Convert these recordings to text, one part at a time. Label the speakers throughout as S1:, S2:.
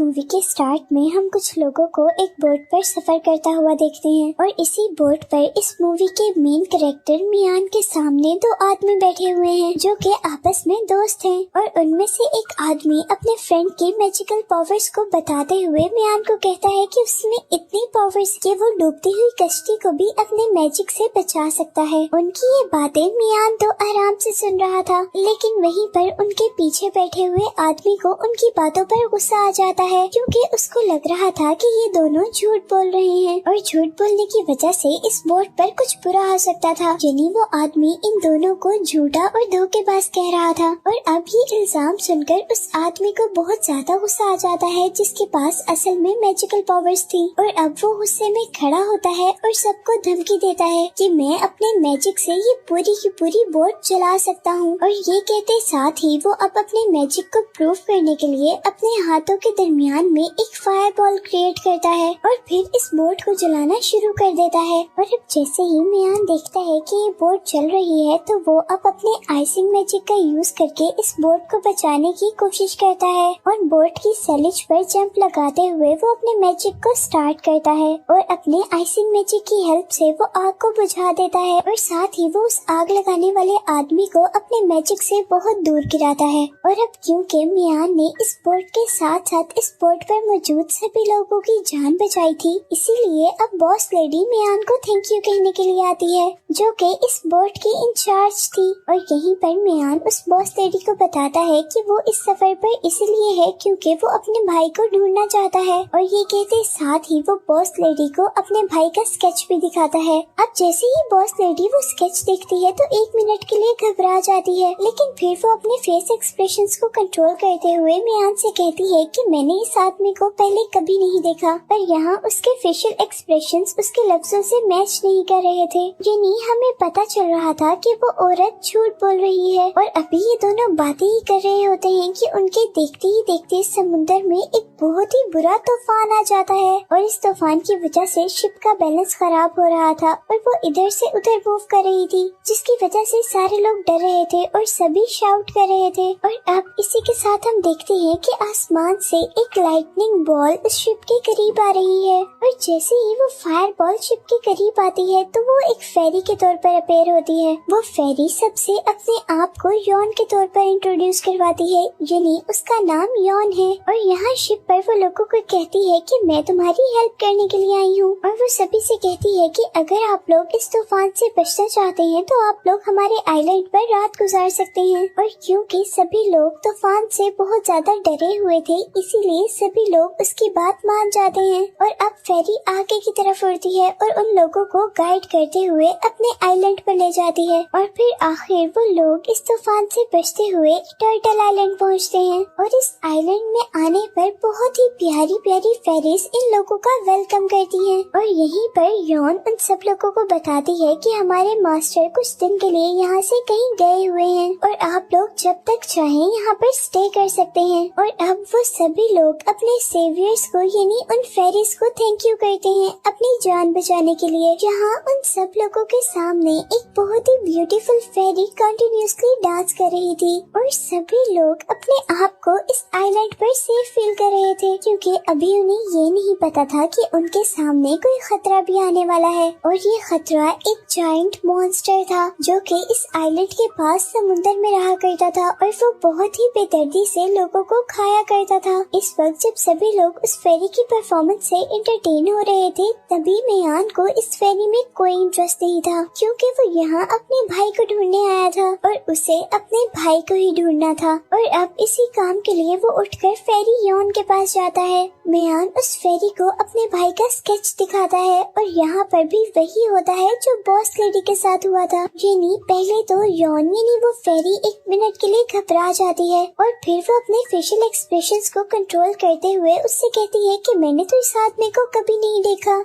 S1: Movie के start में हम कुछ लोगों को एक बोट पर सफर करता हुआ देखते हैं और इसी बोट पर इस मूवी के मेन कैरेक्टर मियान के सामने दो आदमी बैठे हुए हैं जो कि आपस में दोस्त हैं और उनमें से एक आदमी अपने फ्रेंड की मैजिकल पावर्स को बताते हुए मियान को कहता है कि उसमें इतनी पावर्स कि वो डूबती हुई कश्ती को भी अपने मैजिक से बचा सकता है। उनकी ये बातें मियान तो आराम से सुन रहा था, लेकिन वहीं पर उनके पीछे बैठे हुए आदमी को उनकी बातों पर गुस्सा आ जाता है क्योंकि उसको लग रहा था कि ये दोनों झूठ बोल रहे हैं और झूठ बोलने की वजह से इस बोट पर कुछ बुरा हो सकता था। यानी वो आदमी इन दोनों को झूठा और धोखेबाज कह रहा था और अब ये इल्जाम सुनकर उस आदमी को बहुत ज्यादा गुस्सा आ जाता है जिसके पास असल में मैजिकल पावर्स थी और अब वो गुस्से में खड़ा होता है और सबको धमकी देता है कि मैं अपने मैजिक से ये पूरी की पूरी बोट चला सकता हूँ। और ये कहते साथ ही वो अब अपने मैजिक को प्रूव करने के लिए अपने हाथों के दरमियान में एक फायर बॉल क्रिएट करता है और फिर इस बोट को जलाना शुरू कर देता है। और अब जैसे ही मियान देखता है कि ये बोट चल रही है तो वो अब अपने आइसिंग मैजिक का यूज करके इस बोट को बचाने की कोशिश करता है और बोट की सैलिज पर जंप लगाते हुए वो अपने मैजिक को स्टार्ट करता है और अपने आइसिंग मैजिक की हेल्प से वो आग को बुझा देता है और साथ ही वो उस आग लगाने वाले आदमी को अपने मैजिक से बहुत दूर गिराता है। और अब क्योंकि मियान ने इस बोट के साथ साथ इस बोट पर मौजूद सभी लोगों की जान बचाई थी, इसीलिए अब बॉस लेडी मियान को थैंक यू कहने के लिए आती है जो कि इस बोट की इंचार्ज थी। और यहीं पर मियान उस बॉस लेडी को बताता है कि वो इस सफर पर इसलिए है क्योंकि वो अपने भाई को ढूंढना चाहता है और ये कहते साथ ही वो बॉस लेडी को अपने भाई का स्केच भी दिखाता है। अब जैसे ही बॉस लेडी वो स्केच देखती है तो 1 मिनट के लिए घबरा जाती है, लेकिन फिर वो अपने फेस एक्सप्रेशंस को कंट्रोल करते हुए मियान से कहती है कि मैंने इस आदमी को पहले कभी नहीं देखा पर यहाँ उसके फेशियल एक्सप्रेशंस उसके लफ्जों से मैच नहीं कर रहे थे। यानी हमें पता चल रहा था कि वो औरत झूठ बोल रही है। और अभी ये दोनों बातें ही कर रहे होते हैं कि उनके देखते ही देखते समुद्र में एक बहुत ही बुरा तूफान आ जाता है और इस तूफान की वजह से शिप का बैलेंस खराब हो रहा था और वो इधर से उधर मूव कर रही थी, जिसकी वजह से सारे लोग डर रहे थे और सभी शाउट कर रहे थे। और अब इसी के साथ हम देखते हैं कि आसमान से एक लाइटनिंग बॉल उस शिप के करीब आ रही है और जैसे ही वो फायर बॉल शिप के करीब आती है तो वो एक फेरी के तौर पर अपेयर होती है। वो फेरी सबसे अपने आप को यॉन के तौर पर इंट्रोड्यूस करवाती है, यानी उसका नाम यॉन है। और यहाँ शिप पर वो लोगों को कहती है कि मैं तुम्हारी हेल्प करने के लिए आई हूँ और वो सभी से कहती है कि अगर आप लोग इस तूफान से बचना चाहते हैं तो आप लोग हमारे आइलैंड पर रात गुजार सकते हैं। और क्योंकि सभी लोग तूफान से बहुत ज्यादा डरे हुए थे इसीलिए सभी लोग उसकी बात मान जाते हैं और अब फेरी आगे की तरफ उड़ती है और उन लोगों को गाइड करते हुए अपने आइलैंड पर ले जाती है। और फिर आखिर वो लोग इस तूफान से बचते हुए टर्टल आइलैंड पहुँचते हैं और इस आइलैंड में आने पर बहुत ही प्यारी प्यारी फेरीज इन लोगों का वेलकम करती हैं। और यहीं पर यॉन उन सब लोगों को बताती है कि हमारे मास्टर कुछ दिन के लिए यहाँ से कहीं गए हुए हैं और आप लोग जब तक चाहें यहाँ पर स्टे कर सकते हैं। और अब वो सभी लोग अपने सेवियर्स को यानी उन फेरीज को थैंक यू करते हैं अपनी जान बचाने के लिए। जहाँ उन सब लोगों के सामने एक बहुत ही ब्यूटीफुल फेरी कंटिन्यूअसली डांस कर रही थी और सभी लोग अपने आप को इस आइलैंड पर सेफ फील कर रहे थे क्योंकि अभी उन्हें ये नहीं पता था कि उनके सामने कोई खतरा भी आने वाला है। और ये खतरा एक जायंट मॉन्स्टर था जो कि इस आइलैंड के पास समुद्र में रहा करता था और वो बहुत ही बेदर्दी से लोगों को खाया करता था। इस वक्त जब सभी लोग उस फेरी की परफॉर्मेंस से एंटरटेन हो रहे थे तभी मियान को इस फेरी में कोई इंटरेस्ट नहीं था क्योंकि वो यहाँ अपने भाई को ढूंढने आया था और उसे अपने भाई को ही ढूंढना था। और अब इसी काम के लिए वो उठकर फेरी यॉन के पास जाता है। मियान उस फेरी को अपने भाई का स्केच दिखाता है और यहाँ पर भी वही होता है जो बॉस लेडी के साथ हुआ था। यानी पहले तो यॉन यानी वो फेरी 1 मिनट के लिए घबरा जाती है और फिर वो अपने फेशियल एक्सप्रेशंस को कंट्रोल करते हुए उससे कहती है कि मैंने तो इस आदमी को कभी नहीं देखा।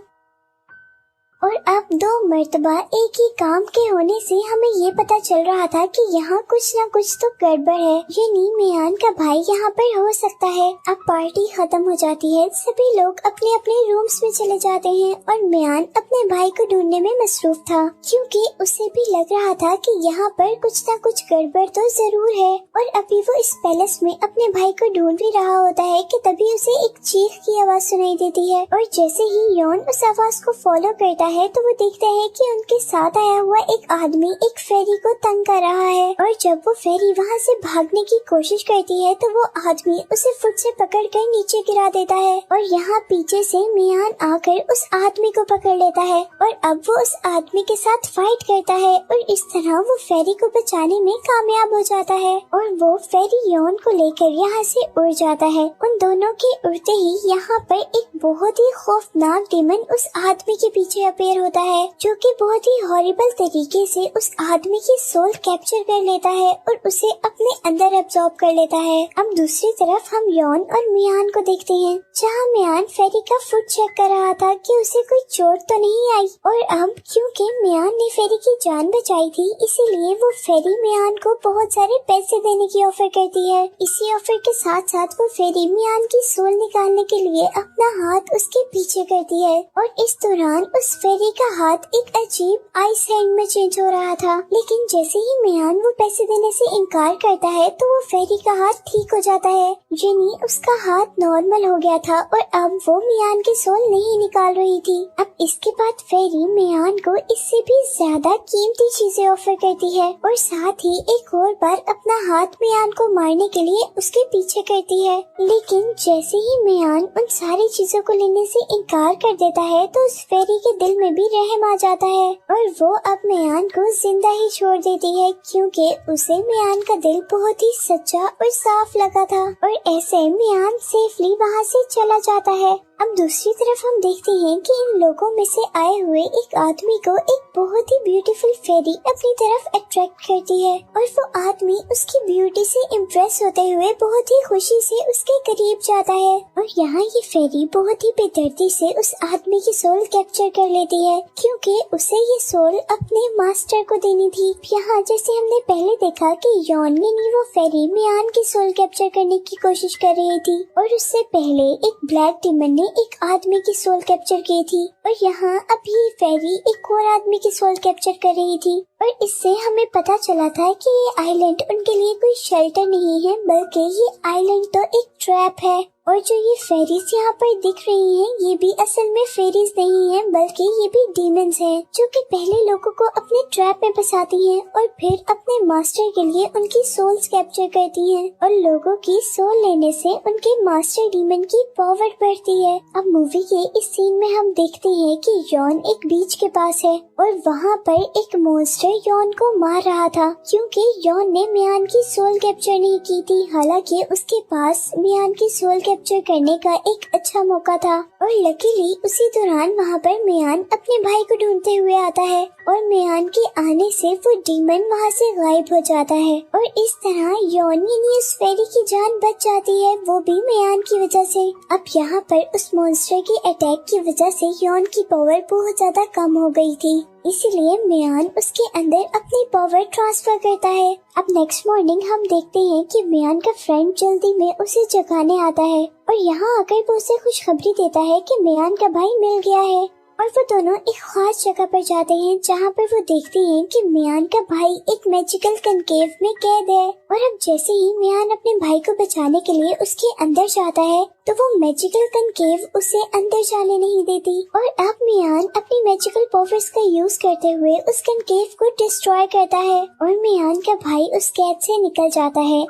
S1: और अब 2 मर्तबा एक ही काम के होने से हमें ये पता चल रहा था कि यहाँ कुछ न कुछ तो गड़बड़ है, यानी मियान का भाई यहाँ पर हो सकता है। अब पार्टी खत्म हो जाती है, सभी लोग अपने अपने रूम्स में चले जाते हैं और मियान अपने भाई को ढूंढने में मसरूफ था, क्योंकि उसे भी लग रहा था कि यहाँ पर कुछ न कुछ गड़बड़ तो जरूर है। और अभी वो इस पैलेस में अपने भाई को ढूंढ भी रहा होता है कि तभी उसे एक चीख की आवाज सुनाई देती है और जैसे ही यॉन उस आवाज को फॉलो करता है तो वो देखता है कि उनके साथ आया हुआ एक आदमी एक फेरी को तंग कर रहा है। और जब वो फेरी वहाँ से भागने की कोशिश करती है तो वो आदमी उसे फुट से पकड़कर नीचे गिरा देता है और यहाँ पीछे से मियान आकर उस आदमी को पकड़ लेता है और अब वो उस आदमी के साथ फाइट करता है और इस तरह वो फेरी को बचाने में कामयाब हो जाता है और वो फेरी यॉन को लेकर यहाँ से उड़ जाता है। उन दोनों के उड़ते ही यहाँ पर एक बहुत ही खौफनाक डीमन उस आदमी के पीछे अपेयर होता है, जो कि बहुत ही हॉरिबल तरीके से उस आदमी की सोल कैप्चर कर लेता है और उसे अपने अंदर एब्जॉर्ब कर लेता है। अब दूसरी तरफ हम यॉन और मियान को देखते हैं, जहाँ मियान फेरी का फुट चेक कर रहा था कि उसे कोई चोट तो नहीं आई और अब क्योंकि मियान ने फेरी की जान बचाई थी इसीलिए वो फेरी मियान को बहुत सारे पैसे देने की ऑफर करती है। इसी ऑफर के साथ साथ वो फेरी मियान की सोल निकालने के लिए अपना हाथ उसके पीछे करती है और इस दौरान उस फेरी का हाथ एक अजीब आइस हैंड में चेंज हो रहा था, लेकिन जैसे ही मियान वो पैसे देने से इनकार करता है तो वो फेरी का हाथ ठीक हो जाता है, यानी उसका हाथ नॉर्मल हो गया था और अब वो मियान की सोल नहीं निकाल रही थी। अब इसके बाद फेरी मियान को इससे भी ज्यादा कीमती चीजें ऑफर करती है और साथ ही एक और बार अपना हाथ मियान को मारने के लिए उसके पीछे करती है, लेकिन जैसे ही मियान उन सारी चीजों को लेने से इनकार कर देता है तो उस फेरी के दिल में भी रहम आ जाता है और वो अब मियान को जिंदा ही छोड़ देती है, क्योंकि उसे मियान का दिल बहुत ही सच्चा और साफ लगा था और ऐसे मियान सेफली वहाँ से चला जाता है। अब दूसरी तरफ हम देखते हैं कि इन लोगों में से आए हुए एक आदमी को एक बहुत ही ब्यूटीफुल फेरी अपनी तरफ अट्रैक्ट करती है और वो आदमी उसकी ब्यूटी से इम्प्रेस होते हुए बहुत ही खुशी से उसके करीब जाता है और यहाँ ये फेरी बहुत ही बेदर्दी से उस आदमी की सोल कैप्चर कर लेती है, क्योंकि उसे ये सोल अपने मास्टर को देनी थी। यहाँ जैसे हमने पहले देखा कि यॉन ने वो फेरी मियान की सोल कैप्चर करने की कोशिश कर रही थी और उससे पहले एक ब्लैक डीमन ने एक आदमी की सोल कैप्चर की थी और यहाँ अभी फेरी एक और आदमी की सोल कैप्चर कर रही थी और इससे हमें पता चला था कि ये आइलैंड उनके लिए कोई शेल्टर नहीं है, बल्कि ये आइलैंड तो एक ट्रैप है। और जो ये फेरीज यहाँ पर दिख रही हैं, ये भी असल में फेरीज नहीं है, बल्कि ये भी डीमंस हैं, जो कि पहले लोगों को अपने ट्रैप में फंसाती हैं और फिर अपने मास्टर के लिए उनकी सोल्स कैप्चर करती हैं और लोगों की सोल लेने से उनके मास्टर डीमन की पावर बढ़ती है। अब मूवी के इस सीन में हम देखते हैं कि यॉन एक बीच के पास है और वहाँ पर एक मॉन्स्टर यॉन को मार रहा था, क्योंकि यॉन ने मियान की सोल कैप्चर नहीं की थी। हालांकि उसके पास मियान की सोल कैप्चर करने का एक अच्छा मौका था और लकीली उसी दौरान वहाँ पर मियान अपने भाई को ढूंढते हुए आता है और मियान के आने से वो डीमन वहाँ से गायब हो जाता है और इस तरह यॉन यानी उस फेरी की जान बच जाती है, वो भी मियान की वजह से। अब यहाँ पर उस मॉन्स्टर के अटैक की वजह से यॉन की पावर बहुत ज्यादा कम हो गई थी, इसलिए मियान उसके अंदर अपनी पावर ट्रांसफर करता है। अब नेक्स्ट मॉर्निंग हम देखते हैं कि मियान का फ्रेंड जल्दी में उसे जगाने आता है और यहाँ आकर वो उसे खुशखबरी देता है कि मियान का भाई मिल गया है और वो दोनों एक खास जगह पर जाते हैं, जहाँ पर वो देखते हैं कि मियान का भाई एक मैजिकल कनकेव में कैद है और अब जैसे ही मियान अपने भाई को बचाने के लिए उसके अंदर जाता है तो वो मैजिकल कनकेव उसे अंदर जाने नहीं देती और अब मियान अपनी मैजिकल पावर्स का यूज करते हुए उस कनकेव को डिस्ट्रॉय करता है और मियान का भाई उस कैद से निकल जाता है।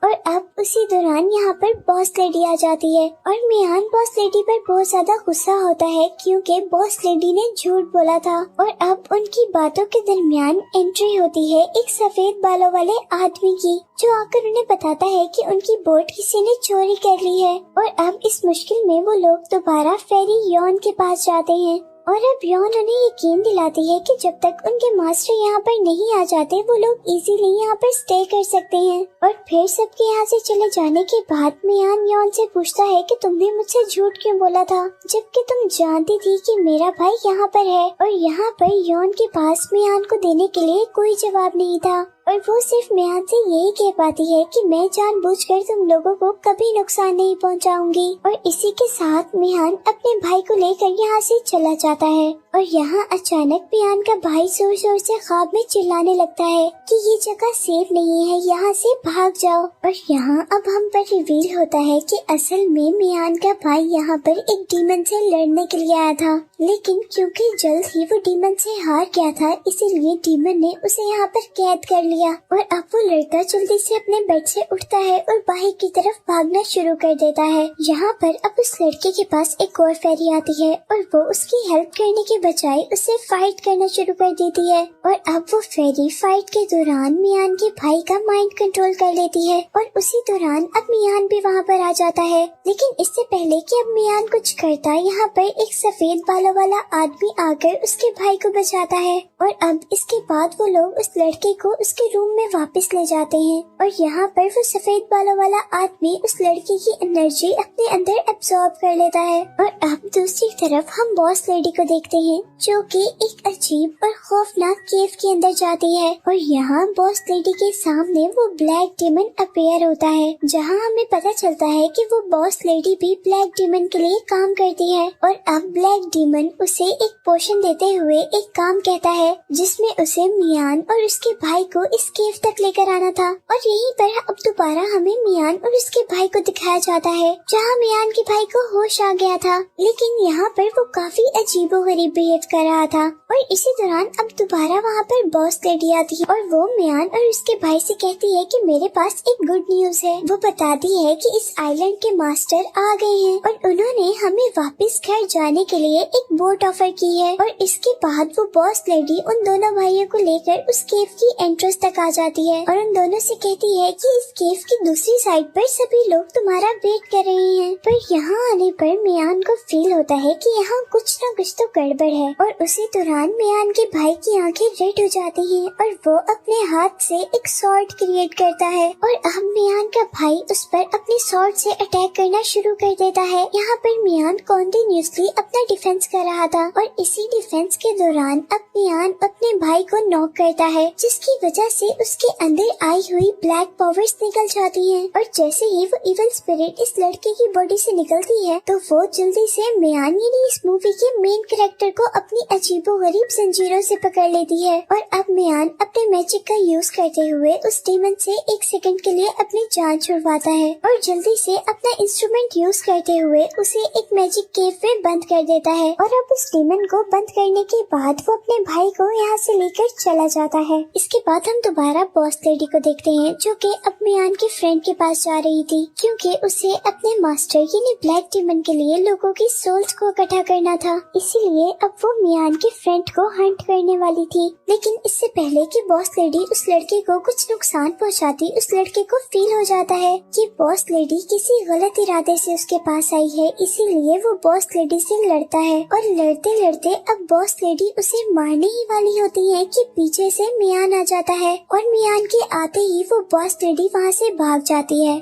S1: और अब उसी दौरान यहाँ पर बॉस लेडी आ जाती है और मियान बॉस लेडी पर बहुत ज्यादा गुस्सा होता है, क्योंकि बॉस लेडी ने झूठ बोला था और अब उनकी बातों के दरमियान एंट्री होती है एक सफेद बालों वाले आदमी की, जो आकर उन्हें बताता है कि उनकी बोट किसी ने चोरी कर ली है और अब इस मुश्किल में वो लोग दोबारा फेरी यॉन के पास जाते हैं और अब यौन उन्हें यकीन दिलाती है कि जब तक उनके मास्टर यहाँ पर नहीं आ जाते वो लोग इजीली यहाँ पर स्टे कर सकते हैं। और फिर सबके यहाँ से चले जाने के बाद मियान यौन से पूछता है कि तुमने मुझसे झूठ क्यों बोला था जबकि तुम जानती थी कि मेरा भाई यहाँ पर है। और यहाँ पर यौन के पास मियान को देने के लिए कोई जवाब नहीं था और वो सिर्फ मियान से यही कह पाती है कि मैं जानबूझकर तुम लोगों को कभी नुकसान नहीं पहुंचाऊंगी। और इसी के साथ मियान अपने भाई को लेकर यहाँ से चला जाता है। और यहाँ अचानक मियान का भाई जोर जोर से ख्वाब में चिल्लाने लगता है कि ये जगह सेफ नहीं है, यहाँ से भाग जाओ। और यहाँ अब हम पर रिवील होता है कि असल में मियान का भाई यहाँ पर एक डीमन से लड़ने के लिए आया था, लेकिन क्योंकि जल्द ही वो डीमन से हार गया था इसीलिए डीमन ने उसे यहाँ पर कैद कर लिया। और अब वो लड़का जल्दी से अपने बेड से उठता है और बाहर की तरफ भागना शुरू कर देता है। यहाँ पर अब उस लड़के के पास एक और फेरी आती है और वो उसकी हेल्प करने के बजाय उससे फाइट करना शुरू कर देती है। और अब वो फेरी फाइट के दौरान मियान के भाई का माइंड कंट्रोल कर लेती है और उसी दौरान अब मियान भी वहाँ पर आ जाता है। लेकिन इससे पहले कि अब मियान कुछ करता, यहाँ पर एक सफेद बालों वाला आदमी आकर उसके भाई को बचाता है। और अब इसके बाद वो लोग उस लड़के को उसके रूम में वापस ले जाते हैं और यहाँ पर वो सफेद बालों वाला आदमी उस लड़के की एनर्जी अपने अंदर एब्सॉर्ब कर लेता है। और अब दूसरी तरफ हम बॉस लेडी को देखते हैं जो कि एक अजीब और खौफनाक केव के अंदर जाती है। और यहाँ बॉस लेडी के सामने वो ब्लैक डीमन अपीयर होता है, जहाँ हमें पता चलता है कि वो बॉस लेडी भी ब्लैक डीमन के लिए काम करती है। और अब ब्लैक डीमन उसे एक पोशन देते हुए एक काम कहता है जिसमें उसे मियान और उसके भाई को इस केव तक लेकर आना था। और यहीं पर अब दोबारा हमें मियान और उसके भाई को दिखाया जाता है, जहाँ मियान के भाई को होश आ गया था, लेकिन यहाँ पर वो काफी अजीबोगरीब बिहेव कर रहा था। और इसी दौरान अब दोबारा वहाँ पर बॉस लेडी आती है और वो मियान और उसके भाई से कहती है कि मेरे पास एक गुड न्यूज है। वो बताती है कि इस आइलैंड के मास्टर आ गए हैं और उन्होंने हमें वापस घर जाने के लिए एक बोट ऑफर की है। और इसके बाद वो बॉस लेडी उन दोनों भाइयों को लेकर उस केव की एंट्रेंस तक आ जाती है और उन दोनों से कहती है कि इस केव की दूसरी साइड पर सभी लोग तुम्हारा वेट कर रहे हैं। पर यहाँ आने पर मियान को फील होता है कि यहाँ कुछ न कुछ तो गड़बड़ है। और उसी दौरान मियान के भाई की आंखें रेड हो जाती हैं और वो अपने हाथ से एक स्वॉर्ड क्रिएट करता है। और अब मियान का भाई उस पर अपने स्वॉर्ड से अटैक करना शुरू कर देता है। यहाँ पर मियान कॉन्टिन्यूसली अपना डिफेंस कर रहा था और इसी डिफेंस के दौरान अब मियान अपने भाई को नॉक करता है, जिसकी वजह से उसके अंदर आई हुई ब्लैक पावर्स निकल जाती हैं। और जैसे ही वो इविल स्पिरिट इस लड़के की बॉडी से निकलती है तो वो जल्दी से मियान यानी इस मूवी के मेन कैरेक्टर को अपनी अजीबोगरीब जंजीरों से पकड़ लेती है। और अब मियान अपने मैजिक का यूज करते हुए उस डीमन से एक सेकंड के लिए अपनी जान छुड़वाता है और जल्दी से अपना इंस्ट्रूमेंट यूज करते हुए उसे एक मैजिक केव में बंद कर देता है। और अब उस डीमन को बंद करने के बाद वो अपने भाई को यहाँ से लेकर चला जाता है। इसके बाद हम दोबारा बॉस लेडी को देखते हैं जो कि अब मियान के फ्रेंड के पास जा रही थी, क्योंकि उसे अपने मास्टर यानी ब्लैक डीमन के लिए लोगों की सोल्स को इकट्ठा करना था। इसीलिए अब वो मियान के फ्रेंड को हंट करने वाली थी। लेकिन इससे पहले कि बॉस लेडी उस लड़के को कुछ नुकसान पहुंचाती, उस लड़के को फील हो जाता है कि बॉस लेडी किसी गलत इरादे से उसके पास आई है, इसीलिए वो बॉस लेडी से लड़ता है। और लड़ते लड़ते अब बॉस लेडी उसे मारने ही वाली होती है कि पीछे से मियान आ जाता है और मियान के आते ही वो बॉस लेडी वहाँ से भाग जाती है।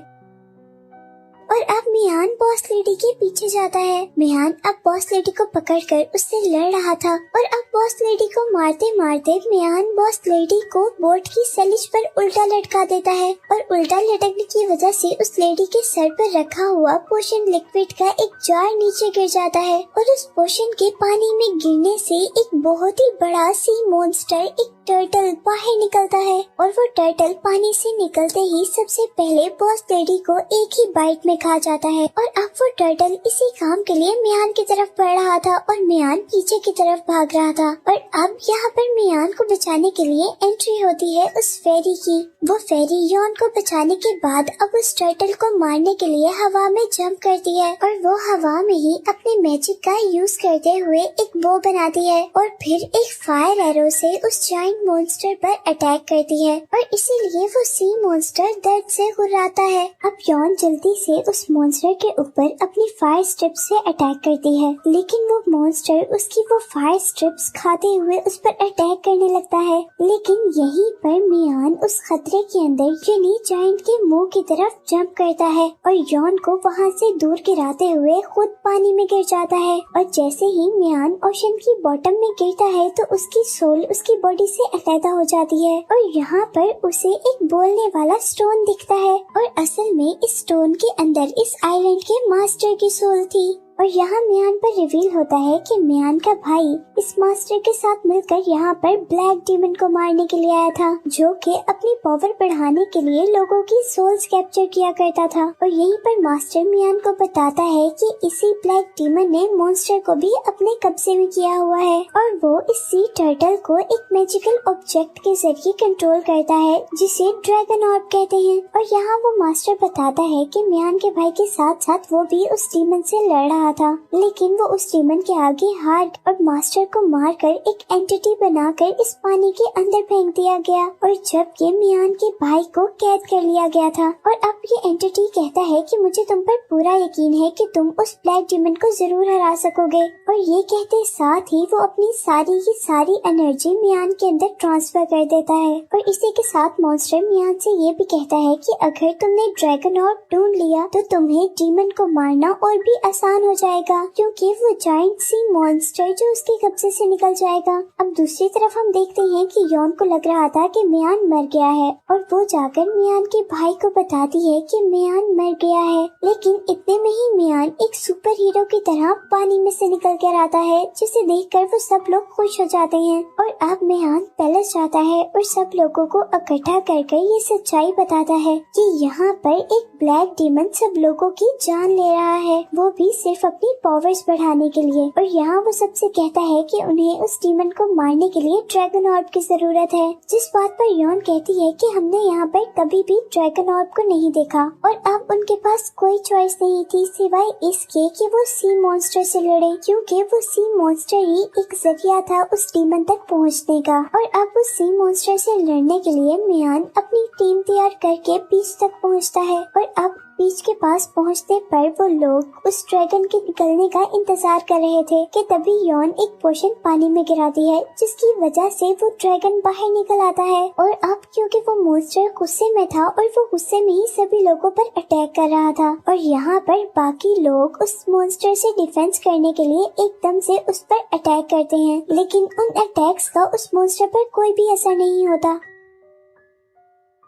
S1: और अब मियान बॉस लेडी के पीछे जाता है। मियान अब बॉस लेडी को पकड़कर उससे लड़ रहा था और अब बॉस लेडी को मारते मारते मियान बॉस लेडी को बोट की सलिश पर उल्टा लटका देता है और उल्टा लटकने की वजह से उस लेडी के सर पर रखा हुआ पोशन लिक्विड का एक जार नीचे गिर जाता है और उस पोशन के पानी में गिरने से एक बहुत ही बड़ा सी मॉन्स्टर, एक टर्टल बाहर निकलता है। और वो टर्टल पानी से निकलते ही सबसे पहले बॉस लेडी को एक ही बाइट में खा जाता है। और अब वो टर्टल इसी काम के लिए मियान की तरफ बढ़ रहा था और मियान पीछे की तरफ भाग रहा था। और अब यहाँ पर मियान को बचाने के लिए एंट्री होती है उस फेरी की। वो फेरी यौन को बचाने के बाद अब उस टर्टल को मारने के लिए हवा में जंप करती है और वो हवा में ही अपने मैजिक का यूज करते हुए एक बो बनाती है और फिर एक फायर एरो से उस जायंट मियान मॉन्स्टर पर अटैक करती है और इसीलिए वो सी मॉन्स्टर दर्द से घुर्राता है। अब यॉन जल्दी से उस मॉन्स्टर के ऊपर अपनी फायर स्ट्रिप्स से अटैक करती है, लेकिन वो मॉन्स्टर उसकी वो फायर स्ट्रिप्स खाते हुए उस पर अटैक करने लगता है। लेकिन यहीं पर मियान उस खतरे के अंदर जेनी जायंट के मुंह की तरफ जंप करता है और यॉन को वहां से दूर गिराते हुए खुद पानी में गिर जाता है। और जैसे ही मियान ओशन की बॉटम में गिरता है तो उसकी सोल उसकी बॉडी से अलग हो जाती है और यहाँ पर उसे एक बोलने वाला स्टोन दिखता है और असल में इस स्टोन के अंदर इस आइलैंड के मास्टर की सोल थी। और यहाँ मियान पर रिवील होता है कि मियान का भाई इस मास्टर के साथ मिलकर यहाँ पर ब्लैक डीमन को मारने के लिए आया था, जो कि अपनी पावर बढ़ाने के लिए लोगों की सोल्स कैप्चर किया करता था। और यहीं पर मास्टर मियान को बताता है कि इसी ब्लैक डीमन ने मॉन्स्टर को भी अपने कब्जे में किया हुआ है और वो इस सी टर्टल को एक मैजिकल ऑब्जेक्ट के जरिए कंट्रोल करता है जिसे ड्रैगन ऑर्ब कहते हैं। और यहाँ वो मास्टर बताता है कि मियान के भाई के साथ साथ वो भी उस डीमन से लड़ रहा था, लेकिन वो उस डीमन के आगे हार और मास्टर को मारकर एक एंटिटी बनाकर इस पानी के अंदर फेंक दिया गया। और जब ये मियान के भाई को कैद कर लिया गया था और अब ये एंटिटी कहता है कि मुझे तुम पर पूरा यकीन है कि तुम उस ब्लैक डीमन को जरूर हरा सकोगे। और ये कहते साथ ही वो अपनी सारी की सारी एनर्जी मियान के अंदर ट्रांसफर कर देता है। और इसी के साथ मॉन्स्टर मियान से ये भी कहता है कि अगर तुमने ड्रैगन ऑर्ब ढूंढ लिया तो तुम्हें डीमन को मारना और भी आसान हो जाएगा, क्योंकि वो जायंट सी मॉन्स्टर जो उसके कब्जे से निकल जाएगा। अब दूसरी तरफ हम देखते हैं कि यॉन को लग रहा था कि मियान मर गया है और वो जाकर मियान के भाई को बताती है कि मियान मर गया है। लेकिन इतने में ही मियान एक सुपर हीरो की तरह पानी में से निकल कर आता है, जिसे देखकर वो सब लोग खुश हो जाते हैं। और अब मियान पैलेस जाता है और सब लोगों को इकट्ठा करके ये सच्चाई बताता है कि यहाँ पर एक ब्लैक डीमन सब लोगों की जान ले रहा है, वो भी सिर्फ अपनी पावर्स बढ़ाने के लिए। और यहाँ वो सबसे कहता है कि उन्हें उस डीमन को मारने के लिए ड्रैगन ऑर्ब की जरूरत है, जिस बात पर यॉन कहती है कि हमने यहाँ पर कभी भी ड्रैगन ऑर्ब को नहीं देखा। और अब उनके पास कोई चॉइस नहीं थी सिवाय इसके कि वो सी मॉन्स्टर से लड़े, क्योंकि वो सी मॉन्स्टर ही एक जरिया था उस डीमन तक पहुँचने का। और अब उस सी मॉन्स्टर से लड़ने के लिए मियान अपनी टीम तैयार करके बीच तक पहुँचता है। और अब बीच के पास पहुंचने पर वो लोग उस ड्रैगन के निकलने का इंतजार कर रहे थे कि तभी यॉन एक पोशन पानी में गिराती है, जिसकी वजह से वो ड्रैगन बाहर निकल आता है। और अब क्योंकि वो मॉन्स्टर गुस्से में था और वो गुस्से में ही सभी लोगों पर अटैक कर रहा था, और यहाँ पर बाकी लोग उस मॉन्स्टर से डिफेंस करने के लिए एकदम से उस पर अटैक करते हैं, लेकिन उन अटैक्स का उस मॉन्स्टर पर कोई भी असर नहीं होता।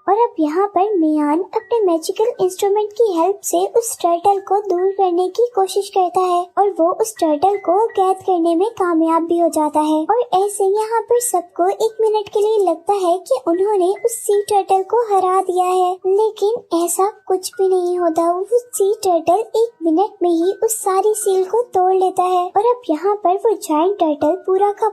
S1: और अब यहाँ पर मियान अपने मैजिकल इंस्ट्रूमेंट की हेल्प से उस टर्टल को दूर करने की कोशिश करता है और वो उस टर्टल को कैद करने में कामयाब भी हो जाता है। और ऐसे यहाँ पर सबको एक मिनट के लिए लगता है कि उन्होंने उस सी टर्टल को हरा दिया है, लेकिन ऐसा कुछ भी नहीं होता। वो सी टर्टल एक मिनट में ही उस सारी सील को तोड़ लेता है और अब यहाँ पर वो जायंट टर्टल पूरा का